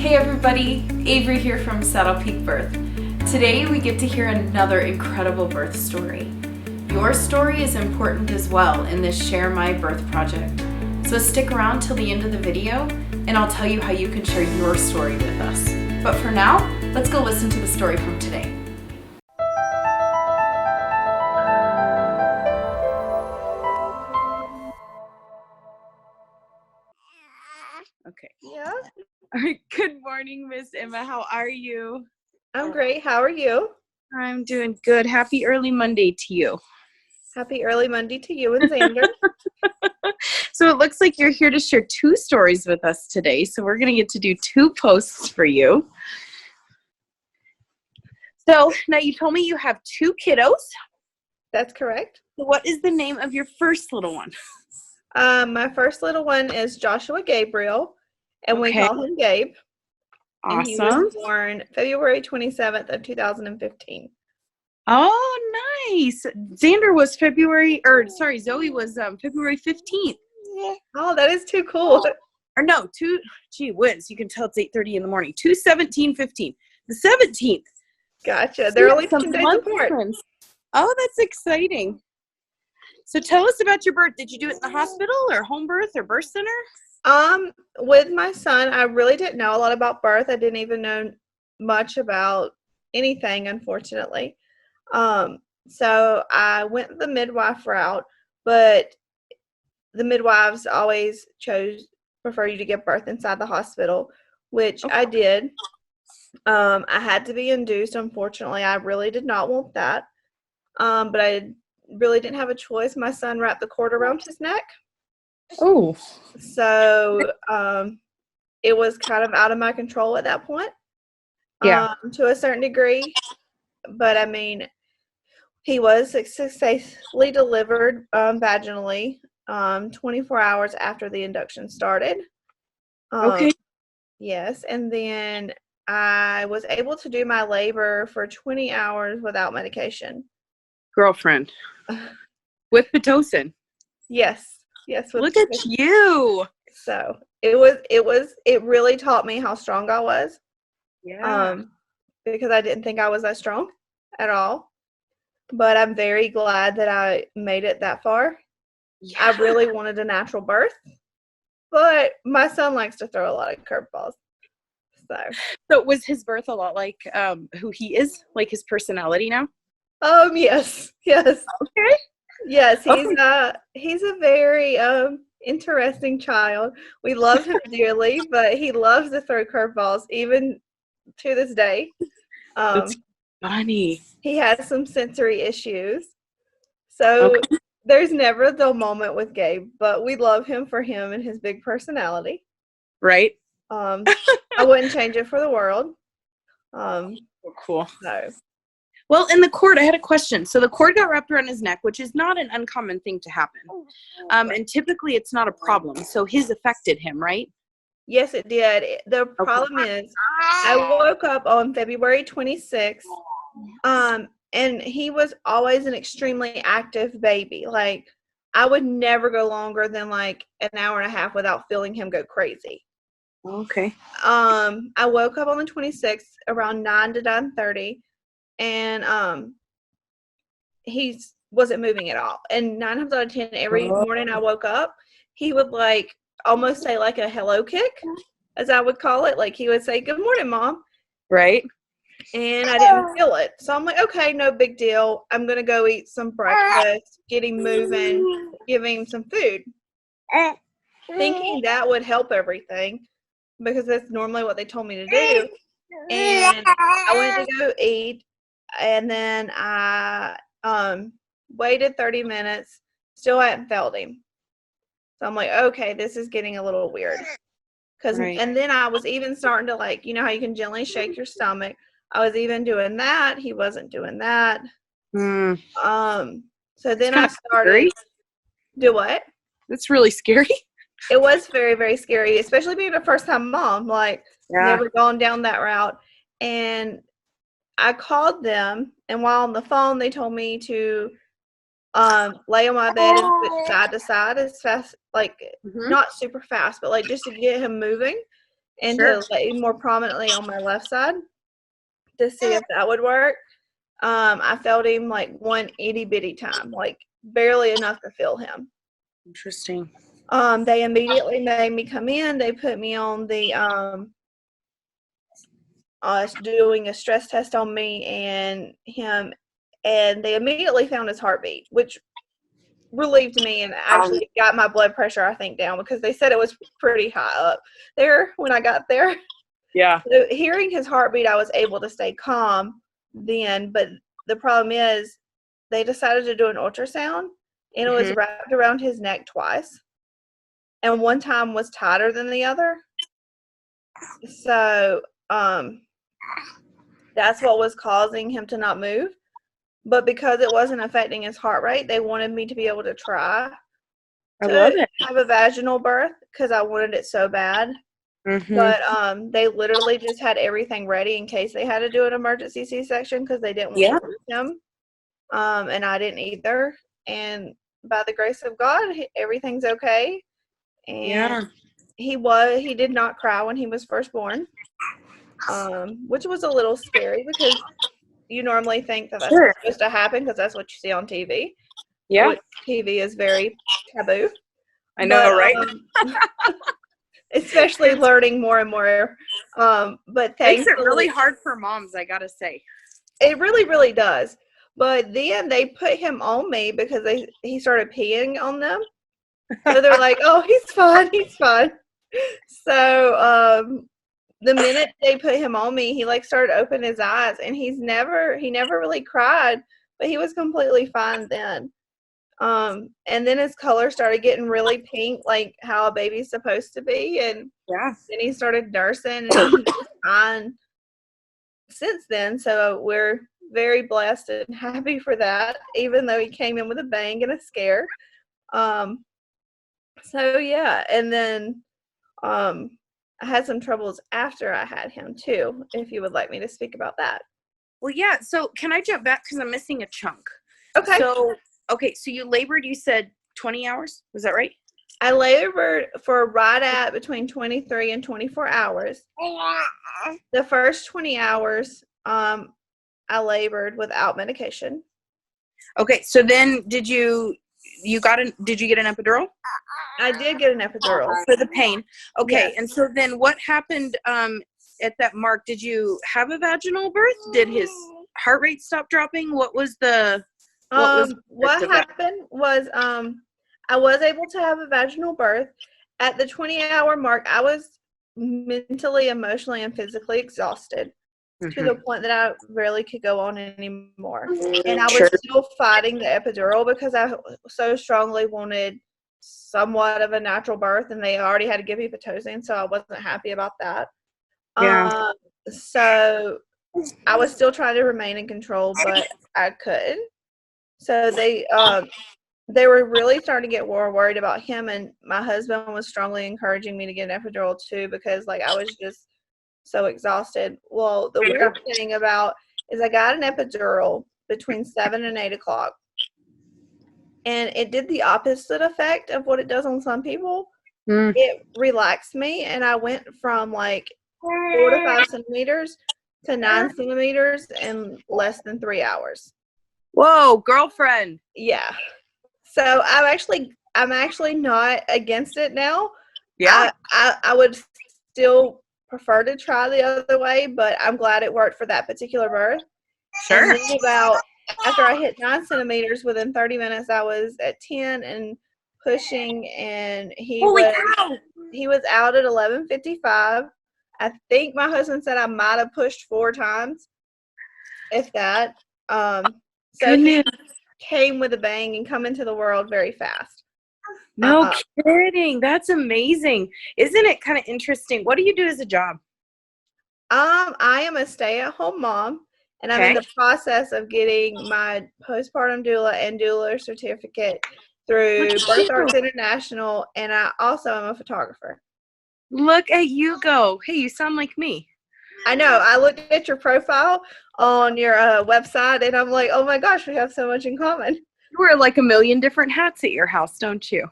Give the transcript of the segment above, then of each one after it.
Hey everybody, Avery here from Saddle Peak Birth. Today we get to hear another incredible birth story. Your story is important as well in this Share My Birth project. So stick around till the end of the video and I'll tell you how you can share your story with us. But for now, let's go listen to the story from today. Okay. Yeah. All right. Good morning, Miss Emma. How are you? I'm great. How are you? I'm doing good. Happy early Monday to you. Happy early Monday to you and Xander. So it looks like you're here to share two stories with us today. So we're going to get to do two posts for you. So now you told me you have two kiddos. That's correct. So what is the name of your first little one? My first little one is Joshua Gabriel, and we call him Gabe. Awesome. And he was born February 27th of 2015. Oh, nice. Zoe was February 15th. Oh, that is too cool. Or no, gee whiz, you can tell it's 8:30 in the morning. 2/17/15. The 17th. Gotcha. They're only 2 days apart. Oh, that's exciting. So tell us about your birth. Did you do it in the hospital or home birth or birth center? With my son, I really didn't know a lot about birth. I didn't even know much about anything, unfortunately. So I went the midwife route, but the midwives always prefer you to give birth inside the hospital, which I did. I had to be induced, unfortunately. I really did not want that. But I really didn't have a choice. My son wrapped the cord around his neck. Oh. So it was kind of out of my control at that point. Yeah. To a certain degree. But I mean, he was successfully delivered vaginally 24 hours after the induction started. Okay. Yes. And then I was able to do my labor for 20 hours without medication. Girlfriend. With Pitocin. Yes. Look at you. So it really taught me how strong I was. Yeah. Because I didn't think I was that strong at all. But I'm very glad that I made it that far. Yeah. I really wanted a natural birth. But my son likes to throw a lot of curveballs. So was his birth a lot like who he is? Like his personality now? Yes. Okay. Yes, he's a very interesting child. We love him dearly, but he loves to throw curveballs even to this day. That's funny. He has some sensory issues. So there's never a dull moment with Gabe, but we love him for him and his big personality. Right. I wouldn't change it for the world. Cool. No. Well, in the cord, I had a question. So the cord got wrapped around his neck, which is not an uncommon thing to happen. And typically it's not a problem. So his affected him, right? Yes, it did. The problem is I woke up on February 26th, and he was always an extremely active baby. Like, I would never go longer than like an hour and a half without feeling him go crazy. Okay. I woke up on the 26th around 9 to 9:30. And he wasn't moving at all. And 9 times out of 10, every morning I woke up, he would like almost say like a hello kick, as I would call it. Like he would say, "Good morning, Mom." Right. And I didn't feel it. So I'm like, okay, no big deal. I'm going to go eat some breakfast, get him moving, give him some food. Thinking that would help everything because that's normally what they told me to do. And I went to go eat. And then I waited 30 minutes, still hadn't felt him. So I'm like, okay, this is getting a little weird. And then I was even starting to like, you know how you can gently shake your stomach. I was even doing that. He wasn't doing that. So then I started. Do what? That's really scary. It was very, very scary, especially being a first-time mom. Like, never gone down that route. And I called them, and while on the phone, they told me to lay on my bed and switch side to side as fast, like not super fast, but like just to get him moving. and Sure. to lay more prominently on my left side to see if that would work. I felt him like one itty bitty time, like barely enough to feel him. Interesting. They immediately made me come in. They put me on the doing a stress test on me and him, and they immediately found his heartbeat, which relieved me and actually got my blood pressure, I think, down, because they said it was pretty high up there when I got there. Yeah. So hearing his heartbeat, I was able to stay calm then, but the problem is they decided to do an ultrasound, and it was wrapped around his neck twice, and one time was tighter than the other. So that's what was causing him to not move. But because it wasn't affecting his heart rate, they wanted me to be able to try to have a vaginal birth because I wanted it so bad. But they literally just had everything ready in case they had to do an emergency C-section because they didn't want to lose him. And I didn't either. And by the grace of God, everything's okay. And he did not cry when he was first born, which was a little scary because you normally think that that's what's supposed to happen because that's what you see on TV. Yeah. Which TV is very taboo. I know, right? Especially learning more and more. But makes it really hard for moms, I gotta say. It really, really does. But then they put him on me because he started peeing on them. So they're like, oh, he's fine, he's fine. So the minute they put him on me, he like started opening his eyes, and he never really cried, but he was completely fine then. And then his color started getting really pink, like how a baby's supposed to be, and then he started nursing, and he was fine since then. So we're very blessed and happy for that, even though he came in with a bang and a scare. So yeah, and then I had some troubles after I had him too, if you would like me to speak about that. Well, yeah. So can I jump back because I'm missing a chunk? Okay. So you labored, you said 20 hours. Was that right? I labored for right at between 23 and 24 hours. The first 20 hours, I labored without medication. Okay. So then did you get an epidural? I did get an epidural. For the pain. Okay. Yes. And so then what happened at that mark? Did you have a vaginal birth? Did his heart rate stop dropping? What happened was I was able to have a vaginal birth. At the 20-hour mark, I was mentally, emotionally, and physically exhausted to the point that I rarely could go on anymore. And I was still fighting the epidural because I so strongly wanted somewhat of a natural birth, and they already had to give me Pitocin, so I wasn't happy about that. So I was still trying to remain in control, but I couldn't. So they were really starting to get more worried about him, and my husband was strongly encouraging me to get an epidural too because like I was just so exhausted. Well, the weird thing about is I got an epidural between 7 and 8 o'clock, and it did the opposite effect of what it does on some people. It relaxed me, and I went from like 4 to 5 centimeters to 9 centimeters in less than 3 hours. Whoa, girlfriend. Yeah. So I'm actually not against it now. Yeah. I would still prefer to try the other way, but I'm glad it worked for that particular birth. Sure. And then after I hit 9 centimeters, within 30 minutes, I was at 10 and pushing, and he was out at 11:55. I think my husband said I might have pushed 4 times, if that. So he came with a bang and come into the world very fast. No kidding. That's amazing. Isn't it kind of interesting? What do you do as a job? I am a stay-at-home mom, and I'm in the process of getting my postpartum doula and doula certificate through Birth Arts International, and I also am a photographer. Look at you go. Hey, you sound like me. I know. I looked at your profile on your website, and I'm like, oh my gosh, we have so much in common. You wear like a million different hats at your house, don't you?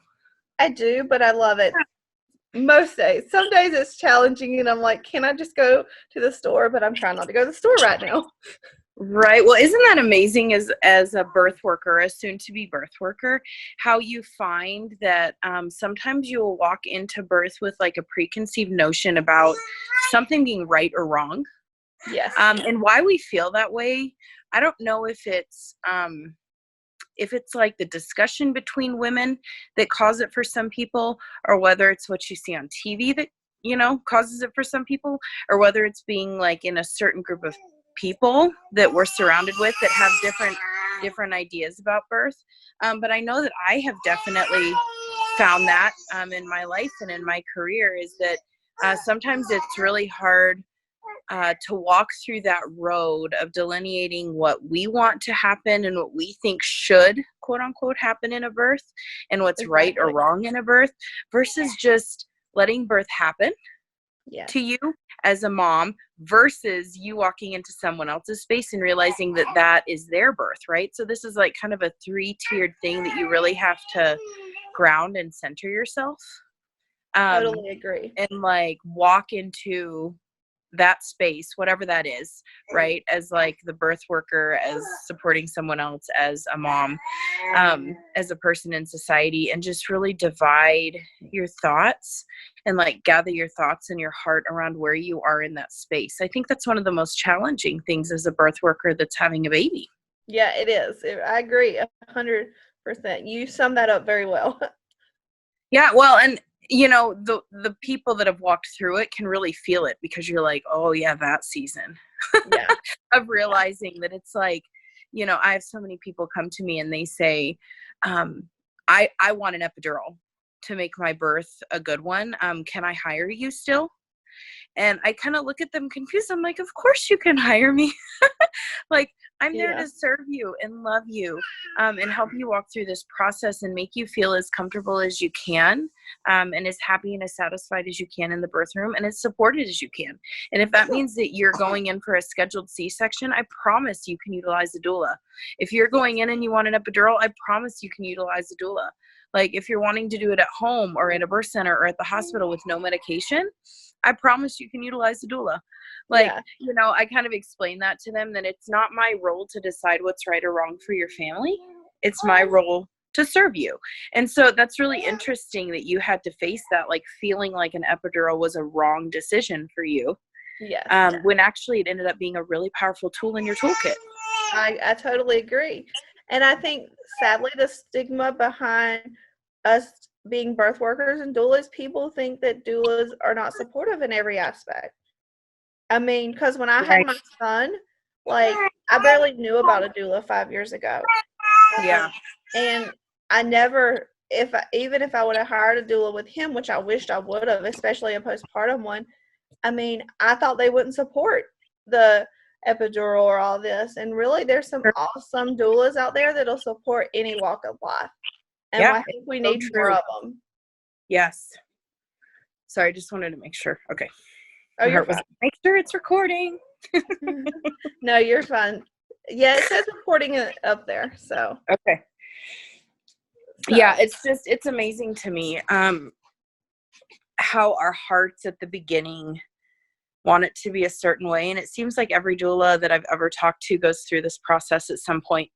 I do, but I love it. Most days. Some days it's challenging, and I'm like, can I just go to the store? But I'm trying not to go to the store right now. Right. Well, isn't that amazing as a birth worker, a soon-to-be birth worker, how you find that sometimes you'll walk into birth with like a preconceived notion about something being right or wrong. Yes. And why we feel that way, I don't know if it's like the discussion between women that cause it for some people, or whether it's what you see on TV that, causes it for some people, or whether it's being like in a certain group of people that we're surrounded with that have different ideas about birth. But I know that I have definitely found that in my life and in my career is that sometimes it's really hard to walk through that road of delineating what we want to happen and what we think should, quote unquote, happen in a birth, and what's right or wrong in a birth, versus just letting birth happen to you as a mom, versus you walking into someone else's space and realizing that that is their birth, right? So this is like kind of a 3-tiered thing that you really have to ground and center yourself. Totally agree. And like walk into that space, whatever that is, right? As like the birth worker, as supporting someone else, as a mom, as a person in society, and just really divide your thoughts and like gather your thoughts and your heart around where you are in that space. I think that's one of the most challenging things as a birth worker that's having a baby. Yeah, it is. I agree 100%. You summed that up very well. Yeah, well, and the people that have walked through it can really feel it, because you're like, oh yeah, that season of realizing that it's like, I have so many people come to me and they say, I want an epidural to make my birth a good one. Can I hire you still? And I kind of look at them confused. I'm like, of course you can hire me. Like, I'm there to serve you and love you, and help you walk through this process and make you feel as comfortable as you can, and as happy and as satisfied as you can in the birth room, and as supported as you can. And if that means that you're going in for a scheduled C-section, I promise you can utilize a doula. If you're going in and you want an epidural, I promise you can utilize a doula. Like, if you're wanting to do it at home or at a birth center or at the hospital with no medication, I promise you can utilize a doula. Like, I kind of explain that to them, that it's not my role to decide what's right or wrong for your family. It's my role to serve you. And so that's really interesting that you had to face that, like feeling like an epidural was a wrong decision for you. When actually it ended up being a really powerful tool in your toolkit. I totally agree. And I think, sadly, the stigma behind us being birth workers and doulas, people think that doulas are not supportive in every aspect. I mean, because when I had my son, like, I barely knew about a doula 5 years ago. And I never, even if I would have hired a doula with him, which I wished I would have, especially a postpartum one, I mean, I thought they wouldn't support the epidural or all this. And really, there's some awesome doulas out there that'll support any walk of life. And I think we need more of them. Yes. Sorry, I just wanted to make sure. Okay. Oh, you're fine. Make sure it's recording. No, you're fine. Yeah, it says recording up there. So. Okay. So. Yeah, it's amazing to me how our hearts at the beginning want it to be a certain way. And it seems like every doula that I've ever talked to goes through this process at some point.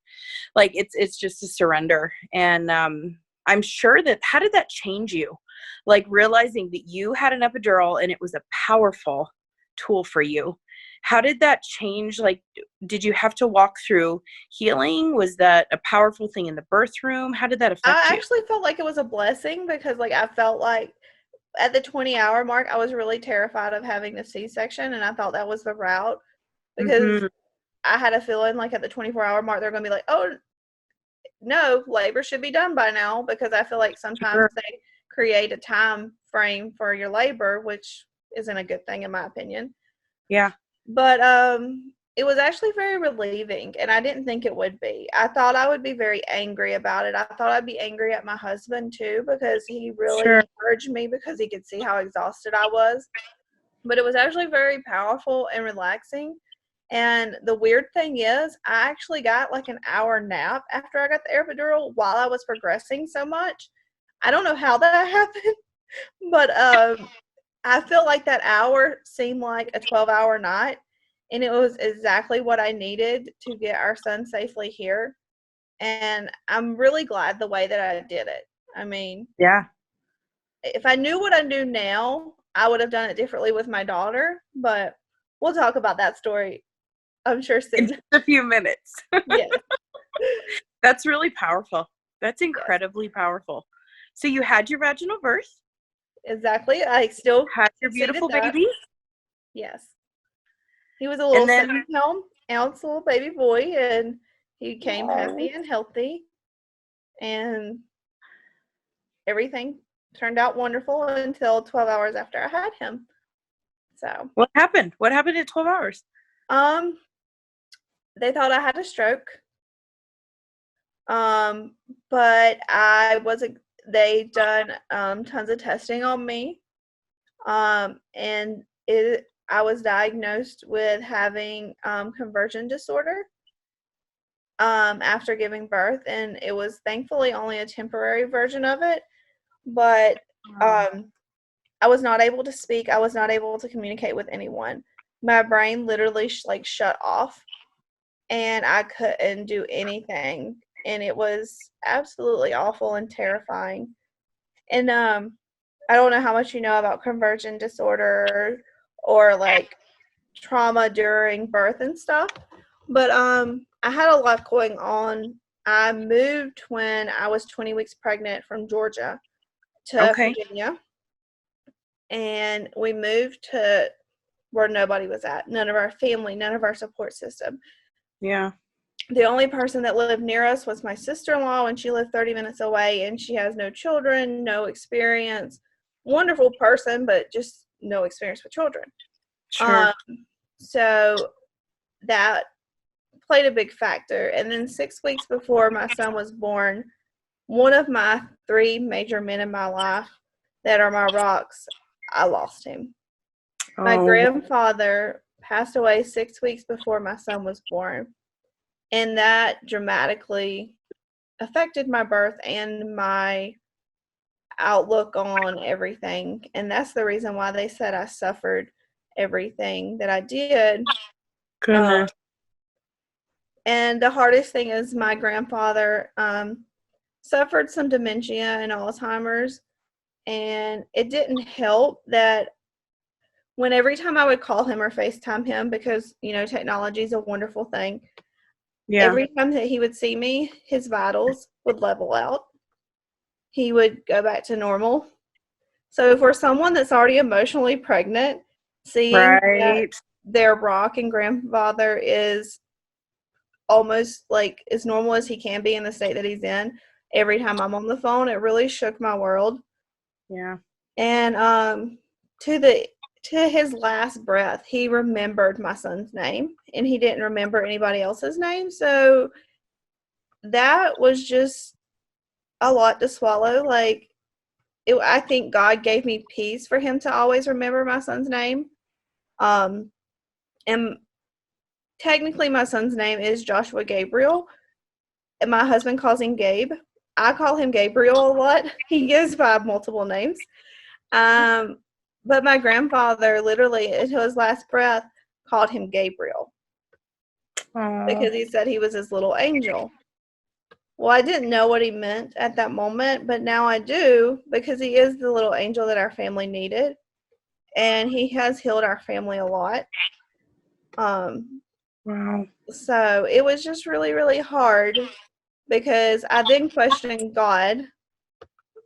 Like, it's just a surrender. And I'm sure that, how did that change you? Like, realizing that you had an epidural and it was a powerful tool for you. How did that change? Like, did you have to walk through healing? Was that a powerful thing in the birth room? How did that affect you? I actually felt like it was a blessing, because like I felt like at the 20-hour mark, I was really terrified of having a C-section, and I thought that was the route, because I had a feeling like at the 24-hour mark, they're going to be like, oh, no, labor should be done by now, because I feel like sometimes they create a time frame for your labor, which isn't a good thing in my opinion. Yeah. But it was actually very relieving, and I didn't think it would be. I thought I would be very angry about it. I thought I'd be angry at my husband too, because he really encouraged me, because he could see how exhausted I was. But it was actually very powerful and relaxing. And the weird thing is, I actually got like an hour nap after I got the epidural while I was progressing so much. I don't know how that happened, But I feel like that hour seemed like a 12-hour night, and it was exactly what I needed to get our son safely here. And I'm really glad the way that I did it. I mean, Yeah. if I knew what I knew now, I would have done it differently with my daughter, but we'll talk about that story, I'm sure, In soon. just a few minutes. Yes. That's really powerful. That's Yes. incredibly powerful. So you had your vaginal birth, Exactly. I still had your succeeded beautiful that. baby, Yes. He was a little and then 7-pound-ounce little baby boy, and he came happy and healthy, and everything turned out wonderful until 12 hours after I had him. So, what happened? What happened in 12 hours? they thought I had a stroke. But they done tons of testing on me. And I was diagnosed with having conversion disorder after giving birth, and it was thankfully only a temporary version of it. But I was not able to speak. I was not able to communicate with anyone. My brain literally shut off, and I couldn't do anything. And it was absolutely awful and terrifying. And I don't know how much you know about conversion disorder or like trauma during birth and stuff, but I had a lot going on. I moved when I was 20 weeks pregnant from Georgia to Okay. Virginia, and we moved to where nobody was at. None of our family, none of our support system. Yeah. The only person that lived near us was my sister-in-law, and she lived 30 minutes away, and she has no children, no experience. Wonderful person, but just no experience with children. Sure. So that played a big factor. And then 6 weeks before my son was born, one of my 3 major men in my life that are my rocks, I lost him. My grandfather passed away 6 weeks before my son was born. And that dramatically affected my birth and my outlook on everything. And that's the reason why they said I suffered everything that I did. Goodness. And the hardest thing is my grandfather suffered some dementia and Alzheimer's. And it didn't help that when every time I would call him or FaceTime him, because, technology is a wonderful thing. Yeah. Every time that he would see me, his vitals would level out. He would go back to normal. So for someone that's already emotionally pregnant, seeing that their rock and grandfather is almost like as normal as he can be in the state that he's in, every time I'm on the phone, it really shook my world. Yeah. And to his last breath, he remembered my son's name, and he didn't remember anybody else's name. So that was just a lot to swallow. I think God gave me peace for him to always remember my son's name. And technically my son's name is Joshua Gabriel, and my husband calls him Gabe. I call him Gabriel a lot. He goes by multiple names. But my grandfather literally, until his last breath, called him Gabriel because he said he was his little angel. Well, I didn't know what he meant at that moment, but now I do, because he is the little angel that our family needed, and he has healed our family a lot. Wow. So it was just really, really hard, because I then questioned God,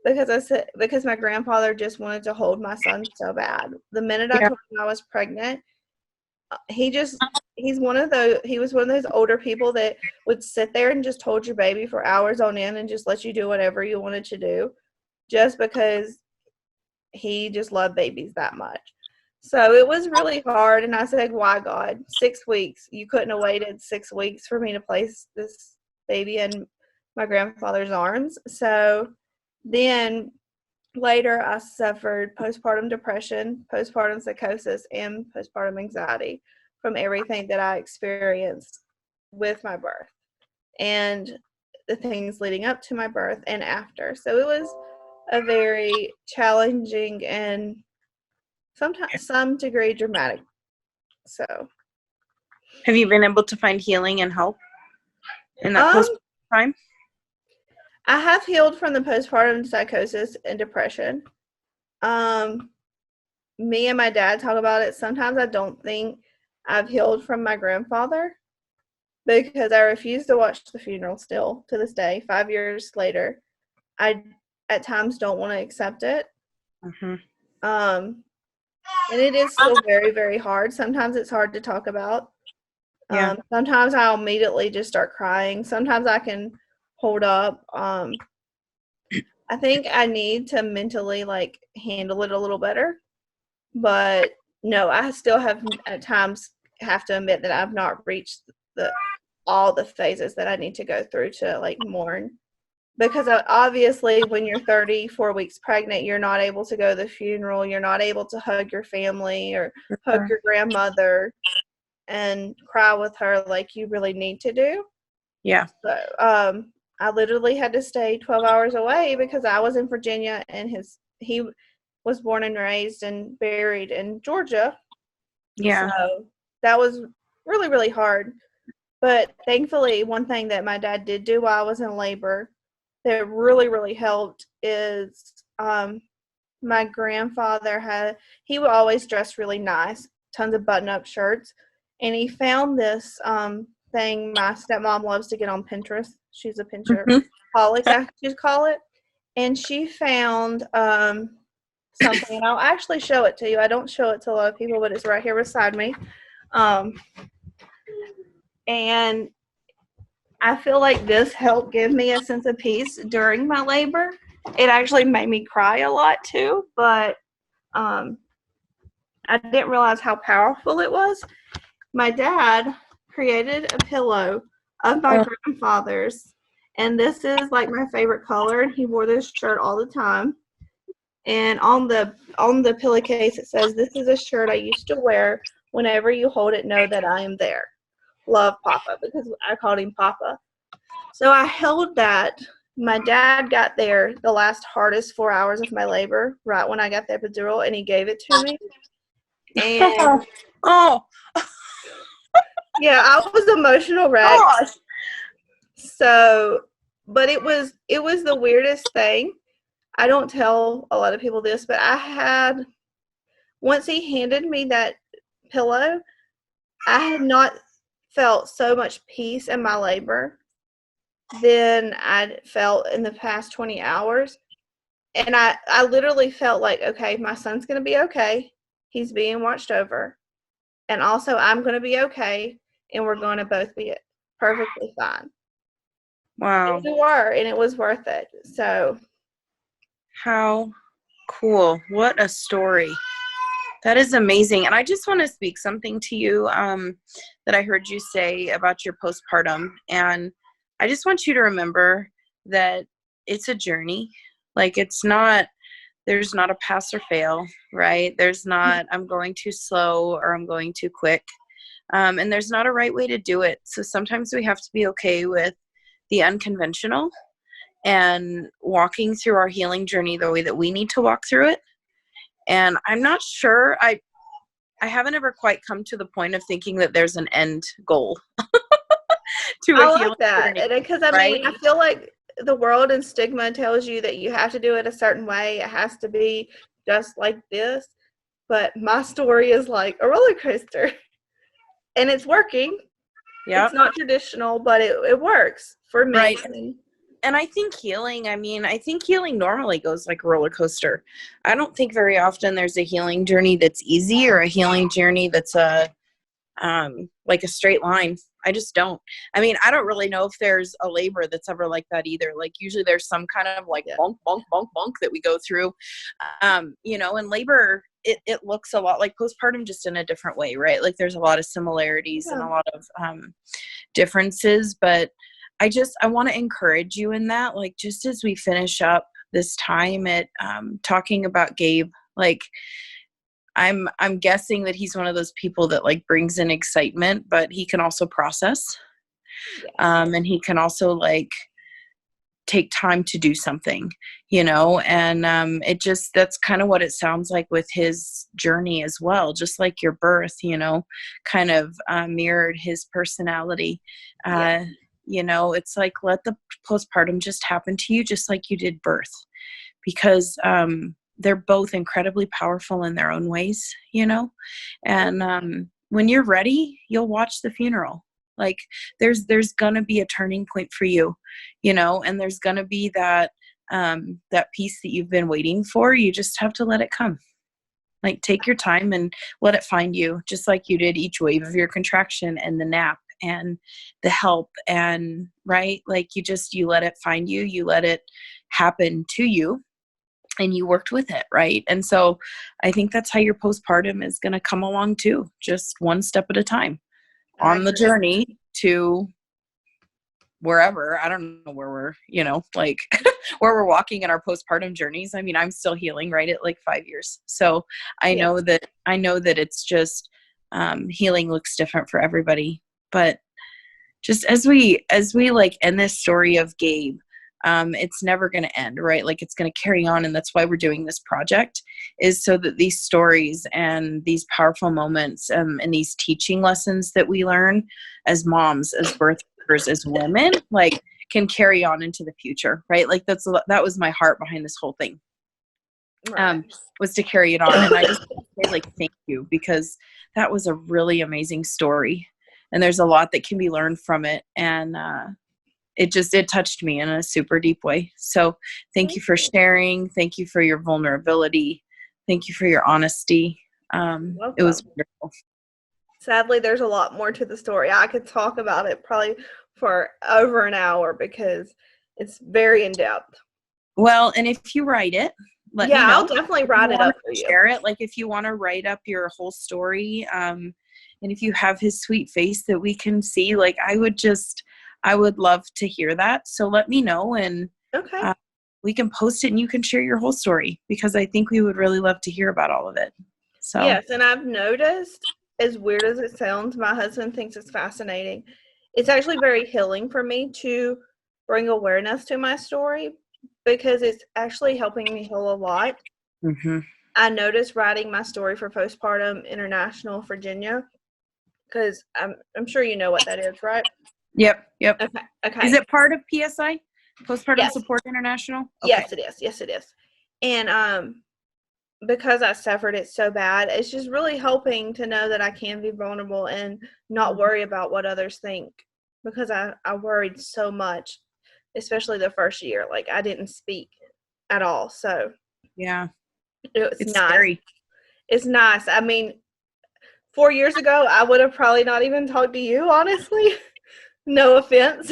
because my grandfather just wanted to hold my son so bad. The minute I told him I was pregnant, he was one of those older people that would sit there and just hold your baby for hours on end and just let you do whatever you wanted to do, just because he just loved babies that much. So it was really hard, and I said, why, God? 6 weeks. You couldn't have waited 6 weeks for me to place this baby in my grandfather's arms. So then later I suffered postpartum depression, postpartum psychosis, and postpartum anxiety from everything that I experienced with my birth and the things leading up to my birth and after. So it was a very challenging and sometimes some degree dramatic. So, have you been able to find healing and help in that post time? I have healed from the postpartum psychosis and depression. Me and my dad talk about it. Sometimes I don't think I've healed from my grandfather because I refuse to watch the funeral still to this day. 5 years later, I at times don't want to accept it. Mm-hmm. And it is still very, very hard. Sometimes it's hard to talk about. Yeah. Sometimes I'll immediately just start crying. Sometimes I can hold up. I think I need to mentally like handle it a little better. But no, I still have at times have to admit that I've not reached all the phases that I need to go through to like mourn. Because obviously when you're 34 weeks pregnant, you're not able to go to the funeral. You're not able to hug your family or hug your grandmother and cry with her like you really need to do. Yeah. So, I literally had to stay 12 hours away because I was in Virginia and he was born and raised and buried in Georgia. Yeah. So that was really, really hard. But thankfully, one thing that my dad did do while I was in labor that really, really helped is my grandfather he would always dress really nice, tons of button-up shirts. And he found this thing my stepmom loves to get on Pinterest. She's a Pinterest holic, I should call it. And she found something, and I'll actually show it to you. I don't show it to a lot of people, but it's right here beside me. And I feel like this helped give me a sense of peace during my labor. It actually made me cry a lot too, but I didn't realize how powerful it was. My dad created a pillow of my grandfather's, and this is like my favorite color, and he wore this shirt all the time. And on the pillowcase it says, "This is a shirt I used to wear. Whenever you hold it, know that I am there. Love, Papa," because I called him Papa. So I held that. My dad got there the last hardest 4 hours of my labor, right when I got the epidural, and he gave it to me. And yeah, I was emotional wreck. So, but it was the weirdest thing. I don't tell a lot of people this, but once he handed me that pillow, I had not felt so much peace in my labor than I'd felt in the past 20 hours. And I literally felt like, okay, my son's going to be okay. He's being watched over. And also I'm going to be okay. And we're going to both be perfectly fine. Wow. And we were, and it was worth it. So. How cool. What a story. That is amazing. And I just want to speak something to you that I heard you say about your postpartum. And I just want you to remember that it's a journey. Like there's not a pass or fail, right? There's not, I'm going too slow or I'm going too quick. And there's not a right way to do it. So sometimes we have to be okay with the unconventional and walking through our healing journey the way that we need to walk through it. And I'm not sure, I haven't ever quite come to the point of thinking that there's an end goal to a healing journey. Because I mean, I feel like the world and stigma tells you that you have to do it a certain way. It has to be just like this. But my story is like a roller coaster. And it's working. Yep. It's not traditional, but it works for me. Right. And I think healing normally goes like a roller coaster. I don't think very often there's a healing journey that's easy or a healing journey that's like a straight line. I just don't. I mean, I don't really know if there's a labor that's ever like that either. Like usually there's some kind of like bonk, bonk, bonk, bonk that we go through. And labor, it looks a lot like postpartum, just in a different way, right? Like there's a lot of similarities and a lot of differences, but I want to encourage you in that, like, just as we finish up this time at talking about Gabe, like, I'm guessing that he's one of those people that like brings in excitement, but he can also process. And he can also like take time to do something, and that's kind of what it sounds like with his journey as well, just like your birth, kind of mirrored his personality. Yeah. It's like, let the postpartum just happen to you just like you did birth, because they're both incredibly powerful in their own ways, and when you're ready, you'll watch the funeral. Like there's gonna be a turning point for you, and there's gonna be that piece that you've been waiting for. You just have to let it come. Like take your time and let it find you, just like you did each wave of your contraction and the nap and the help, and right, like you let it find you, you let it happen to you, and you worked with it, right? And so I think that's how your postpartum is going to come along too, just one step at a time on the journey to wherever. I don't know where we're, like where we're walking in our postpartum journeys. I mean, I'm still healing right at like 5 years. So I know that it's just healing looks different for everybody. But just as we like end this story of Gabe, it's never going to end, right? Like it's going to carry on. And that's why we're doing this project, is so that these stories and these powerful moments and these teaching lessons that we learn as moms, as birth workers, as women, like can carry on into the future, right? Like that was my heart behind this whole thing, was to carry it on. And I just want to say, like, thank you, because that was a really amazing story. And there's a lot that can be learned from it. And, it touched me in a super deep way. So thank you for sharing. Thank you for your vulnerability. Thank you for your honesty. It was wonderful. Sadly, there's a lot more to the story. I could talk about it probably for over an hour because it's very in depth. Well, and if you write it, let me know. I'll definitely write it up for you. Share it. Like if you want to write up your whole story, and if you have his sweet face that we can see, like I would love to hear that. So let me know, and we can post it and you can share your whole story, because I think we would really love to hear about all of it. So yes, and I've noticed, as weird as it sounds, my husband thinks it's fascinating. It's actually very healing for me to bring awareness to my story, because it's actually helping me heal a lot. Mm-hmm. I noticed writing my story for Postpartum International Virginia, because I'm sure you know what that is, right? Yep. Okay. Is it part of PSI? Postpartum Support International? Okay. Yes, it is. And because I suffered it so bad, it's just really helping to know that I can be vulnerable and not worry about what others think, because I worried so much, especially the first year. Like I didn't speak at all. So yeah, it's nice. Scary. It's nice. I mean, 4 years ago, I would have probably not even talked to you, honestly. No offense.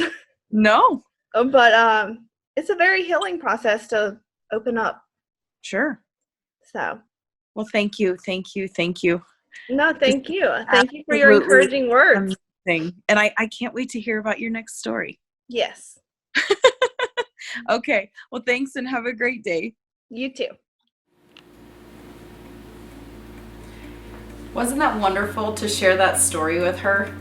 No. But it's a very healing process to open up. Sure. So. Well, thank you. No, thank you. Thank you for your encouraging words. Amazing. And I can't wait to hear about your next story. Yes. Okay. Well, thanks and have a great day. You too. Wasn't that wonderful to share that story with her?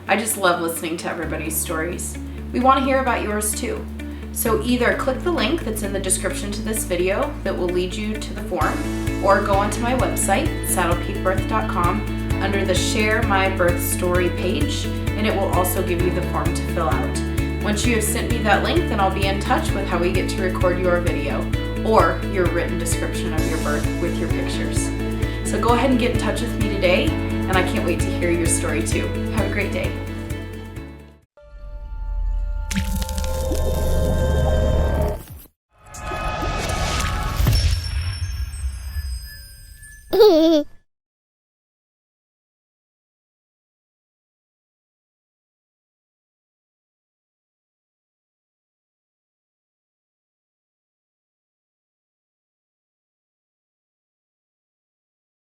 I just love listening to everybody's stories. We want to hear about yours too. So either click the link that's in the description to this video that will lead you to the form, or go onto my website, saddlepeakbirth.com, under the Share My Birth Story page, and it will also give you the form to fill out. Once you have sent me that link, then I'll be in touch with how we get to record your video or your written description of your birth with your pictures. So go ahead and get in touch with me today, and I can't wait to hear your story too. Have a great day.